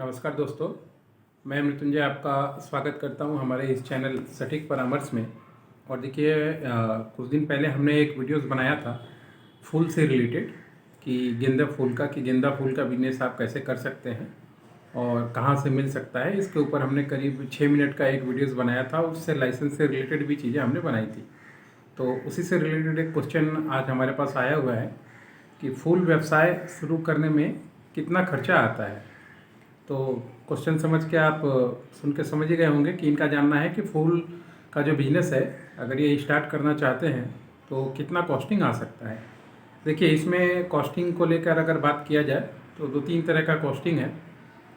नमस्कार दोस्तों, मैं मृत्युंजय आपका स्वागत करता हूं हमारे इस चैनल सटीक परामर्श में। और देखिए कुछ दिन पहले हमने एक वीडियोस बनाया था फूल से रिलेटेड कि गेंदा फूल का बिजनेस आप कैसे कर सकते हैं और कहां से मिल सकता है। इसके ऊपर हमने करीब 6 मिनट का एक वीडियोस बनाया था। उससे लाइसेंस से रिलेटेड भी चीज़ें हमने बनाई थी। तो उसी से रिलेटेड एक क्वेश्चन आज हमारे पास आया हुआ है कि फूल व्यवसाय शुरू करने में कितना खर्चा आता है। तो क्वेश्चन समझ के आप सुन के समझ ही गए होंगे कि इनका जानना है कि फूल का जो बिज़नेस है, अगर ये स्टार्ट करना चाहते हैं तो कितना कॉस्टिंग आ सकता है। देखिए, इसमें कॉस्टिंग को लेकर अगर बात किया जाए तो 2-3 तरह का कॉस्टिंग है।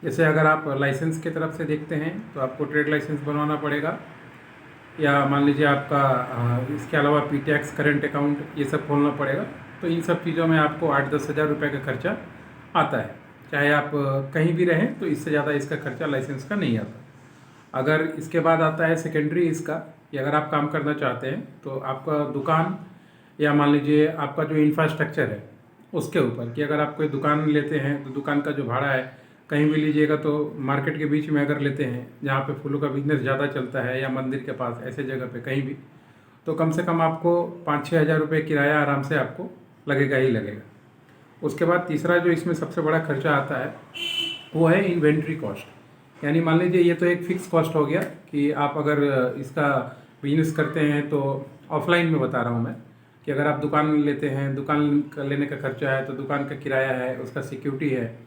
जैसे अगर आप लाइसेंस की तरफ से देखते हैं तो आपको ट्रेड लाइसेंस बनवाना पड़ेगा, या मान लीजिए आपका इसके अलावा पी टैक्स, करेंट अकाउंट, ये सब खोलना पड़ेगा। तो इन सब चीज़ों में आपको 8-10 हज़ार रुपये का खर्चा आता है। चाहे आप कहीं भी रहें तो इससे ज़्यादा इसका खर्चा लाइसेंस का नहीं आता। अगर इसके बाद आता है सेकेंडरी इसका, कि अगर आप काम करना चाहते हैं तो आपका दुकान या मान लीजिए आपका जो इंफ्रास्ट्रक्चर है उसके ऊपर, कि अगर आप कोई दुकान लेते हैं तो दुकान का जो भाड़ा है, कहीं भी लीजिएगा तो मार्केट के बीच में अगर लेते हैं जहाँ पे फूलों का बिजनेस ज़्यादा चलता है, या मंदिर के पास, ऐसे जगह पे कहीं भी, तो कम से कम आपको 5-6 हज़ार रुपये किराया आराम से आपको लगेगा ही लगेगा। उसके बाद तीसरा जो इसमें सबसे बड़ा खर्चा आता है वो है इन्वेंट्री कॉस्ट। यानी मान लीजिए ये तो एक फिक्स कॉस्ट हो गया कि आप अगर इसका बिजनेस करते हैं तो ऑफलाइन में बता रहा हूँ मैं, कि अगर आप दुकान लेते हैं, दुकान का लेने का खर्चा है तो दुकान का किराया है, उसका सिक्योरिटी है,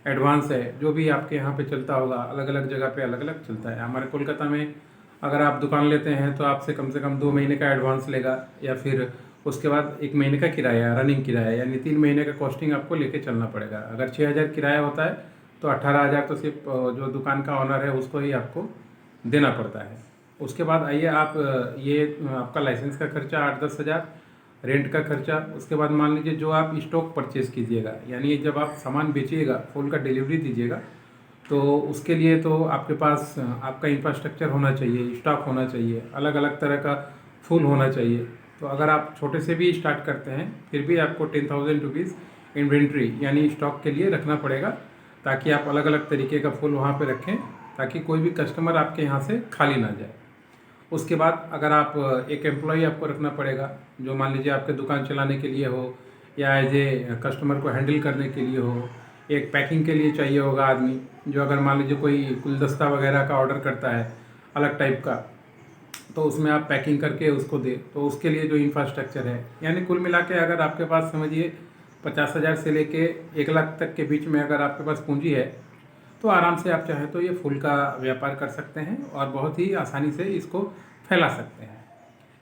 एडवांस है, जो भी आपके यहाँ पे चलता होगा। अलग अलग जगह पे अलग अलग चलता है। हमारे कोलकाता में अगर आप दुकान लेते हैं तो आपसे कम से कम 2 महीने का एडवांस लेगा, या फिर उसके बाद 1 महीने का किराया, रनिंग किराया, यानी 3 महीने का कॉस्टिंग आपको लेके चलना पड़ेगा। अगर 6 हज़ार किराया होता है तो 18 हज़ार तो सिर्फ जो दुकान का ऑनर है उसको ही आपको देना पड़ता है। उसके बाद आइए आप ये आपका लाइसेंस का खर्चा 8-10 हज़ार, रेंट का खर्चा। उसके बाद मान लीजिए जो आप स्टॉक परचेज़ कीजिएगा, यानी जब आप सामान बेचिएगा, फूल का डिलीवरी दीजिएगा, तो उसके लिए तो आपके पास आपका इंफ्रास्ट्रक्चर होना चाहिए, स्टॉक होना चाहिए, अलग अलग तरह का फूल होना चाहिए। तो अगर आप छोटे से भी स्टार्ट करते हैं फिर भी आपको 10,000 रुपीज़ इन्वेंट्री यानी स्टॉक के लिए रखना पड़ेगा, ताकि आप अलग अलग तरीके का फूल वहाँ पे रखें, ताकि कोई भी कस्टमर आपके यहाँ से खाली ना जाए। उसके बाद अगर आप एक एम्प्लॉई आपको रखना पड़ेगा, जो मान लीजिए आपके दुकान चलाने के लिए हो, या एज ए कस्टमर को हैंडल करने के लिए हो। एक पैकिंग के लिए चाहिए होगा आदमी, जो अगर मान लीजिए कोई गुलदस्ता वगैरह का ऑर्डर करता है अलग टाइप का, तो उसमें आप पैकिंग करके उसको दे, तो उसके लिए जो इंफ्रास्ट्रक्चर है। यानी कुल मिला के अगर आपके पास समझिए 50 हज़ार से लेके 1 लाख तक के बीच में अगर आपके पास पूंजी है, तो आराम से आप चाहें तो ये फूल का व्यापार कर सकते हैं और बहुत ही आसानी से इसको फैला सकते हैं।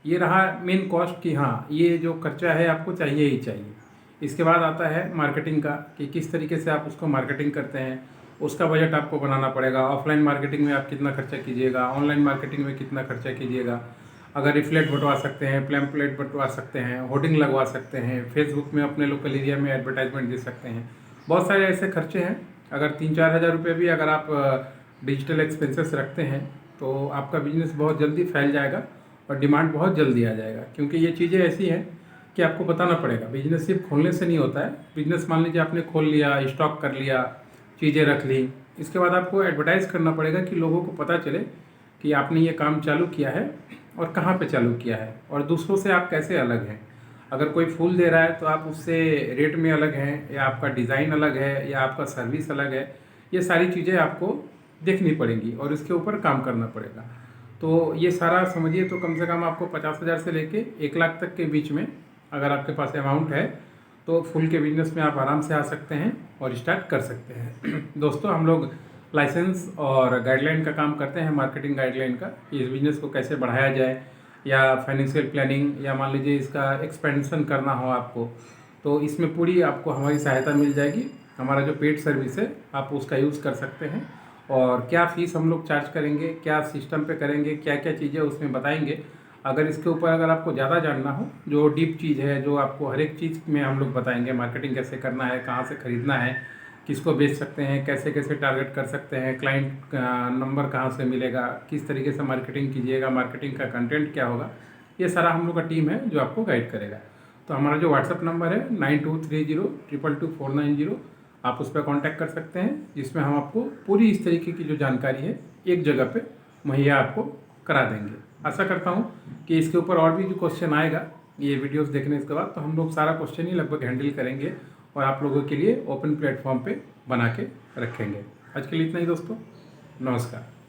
ये रहा मेन कॉस्ट कि हाँ, ये जो खर्चा है आपको चाहिए ही चाहिए। इसके बाद आता है मार्केटिंग का, कि किस तरीके से आप उसको मार्केटिंग करते हैं, उसका बजट आपको बनाना पड़ेगा। ऑफलाइन मार्केटिंग में आप कितना खर्चा कीजिएगा, ऑनलाइन मार्केटिंग में कितना खर्चा कीजिएगा। अगर रिफ्लेट बंटवा सकते हैं, पैम्फलेट बंटवा सकते हैं, होर्डिंग लगवा सकते हैं, फेसबुक में अपने लोकल एरिया में एडवर्टाइजमेंट दे सकते हैं। बहुत सारे ऐसे खर्चे हैं। अगर 3-4 हज़ार रुपये भी अगर आप डिजिटल एक्सपेंसेस रखते हैं तो आपका बिजनेस बहुत जल्दी फैल जाएगा और डिमांड बहुत जल्दी आ जाएगा। क्योंकि ये चीज़ें ऐसी हैं कि आपको बताना पड़ेगा। बिजनेस सिर्फ खोलने से नहीं होता है। बिजनेस मान लीजिए आपने खोल लिया, स्टॉक कर लिया, चीज़ें रख ली, इसके बाद आपको एडवर्टाइज़ करना पड़ेगा कि लोगों को पता चले कि आपने ये काम चालू किया है और कहाँ पे चालू किया है, और दूसरों से आप कैसे अलग हैं। अगर कोई फूल दे रहा है तो आप उससे रेट में अलग हैं, या आपका डिज़ाइन अलग है, या आपका सर्विस अलग है। ये सारी चीज़ें आपको देखनी पड़ेंगी और इसके ऊपर काम करना पड़ेगा। तो ये सारा समझिए तो कम से कम आपको 50 हज़ार से लेके 1 लाख तक के बीच में अगर आपके पास अमाउंट है तो फूल के बिजनेस में आप आराम से आ सकते हैं और स्टार्ट कर सकते हैं। दोस्तों, हम लोग लाइसेंस और गाइडलाइन का काम करते हैं, मार्केटिंग गाइडलाइन का, कि इस बिज़नेस को कैसे बढ़ाया जाए, या फाइनेंशियल प्लानिंग, या मान लीजिए इसका एक्सपेंशन करना हो आपको, तो इसमें पूरी आपको हमारी सहायता मिल जाएगी। हमारा जो पेड सर्विस है आप उसका यूज़ कर सकते हैं, और क्या फ़ीस हम लोग चार्ज करेंगे, क्या सिस्टम पे करेंगे, क्या क्या चीज़ें उसमें बताएंगे। अगर इसके ऊपर अगर आपको ज़्यादा जानना हो, जो डीप चीज़ है, जो आपको हर एक चीज़ में हम लोग बताएंगे, मार्केटिंग कैसे करना है, कहाँ से ख़रीदना है, किसको बेच सकते हैं, कैसे कैसे टारगेट कर सकते हैं, क्लाइंट नंबर कहाँ से मिलेगा, किस तरीके से मार्केटिंग कीजिएगा, मार्केटिंग का कंटेंट क्या होगा, ये सारा हम लोग का टीम है जो आपको गाइड करेगा। तो हमारा जो व्हाट्सअप नंबर है 9230222490, आप उस पर कांटेक्ट कर सकते हैं, जिसमें हम आपको पूरी इस तरीके की जो जानकारी है एक जगह पे मुहैया आपको करा देंगे। आशा करता हूँ कि इसके ऊपर और भी जो क्वेश्चन आएगा ये वीडियोस देखने के बाद, तो हम लोग सारा क्वेश्चन ही लगभग हैंडल करेंगे और आप लोगों के लिए ओपन प्लेटफॉर्म पे बना के रखेंगे। आज के लिए इतना ही दोस्तों, नमस्कार।